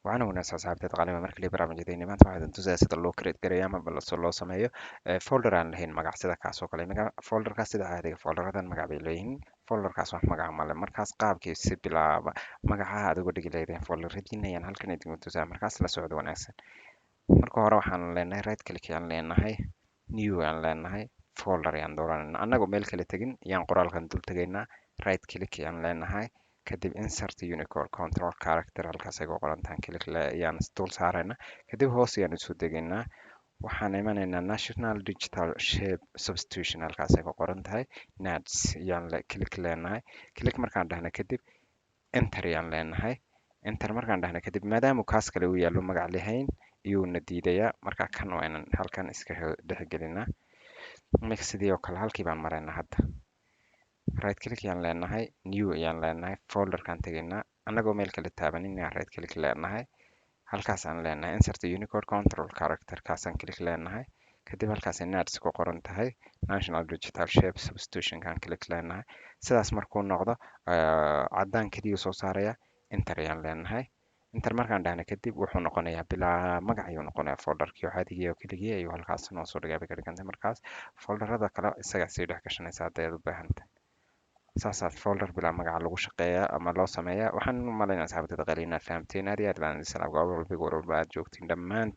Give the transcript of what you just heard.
waxaana wanaagsan asxaabteed qalima marka la barnaamijyadeena maanta waxaa idin tusaya sida loo create gareeyo ama loo sameeyo folder aan lahayn magac sida kaas oo kale folderkaas sida caadiga folderadan magac bay leeyihiin folderkaas wax magac male markaas qaabkii si bilaaba magacaha aad uga dhigi lahaydeen folderadiina ayaan halkan idin tusaya markaas la socdo wanaagsan marka hore waxaan leenahay right click ayaan leenahay new ayaan leenahay folder ayaan dooranayna annagoo meel kale tegin ayaan qoraalkan dul tegaynaa right click ayaan leenahay kadib insert unicode control character halkaas ay ku qoran tahay click ayaan dul saaraynaa kadib hoos ayaan isu degaynaa waxaan imanaynaa national digital shape substitution halkaas ay ku qoran tahay nats ayaan click leenahay click markaan dhahna kadib enter ayaan leenahay enter markaan dhahna kadib maadaama kaas kale uu yaallo magac lahayn iyuuna diidayaa marka kan waa inaan halkan iska dhexgelinaa mix sidii oo kale halkii baan maraynaa hadda right click ayaan leenahay new ayaan leenahay folderkaan tegaynaa annagoo meel kale taabanin ayaan right click leenahay halkaas aan leenahay insert unicode control character kaasaan click leenahay kadib halkaasay nats ku qoran tahay national digital shape substitutionkaan click leenahay sidaas markuu noqdo caddaan keliya soo saaraya enter ayaan leenahay inter markaan dhahna kadib wuxuu noqonayaa bilaa magac ayuu noqonayaa folderkii caadiga oo keligii ayuu halkaas noo soo dhigay ka dhigantay markaas folderada kale isagaa sii dhex gashanaysa hadday aad u baahantahay saasaad folder bilaa magaca lagu shaqeeyaa ama loo sameeyaa waxaan u malaynaya asxaabteeda qaliin inaad fahamteen aad iyo aad baan idin salaam goor walba aad joogtiin dhammaan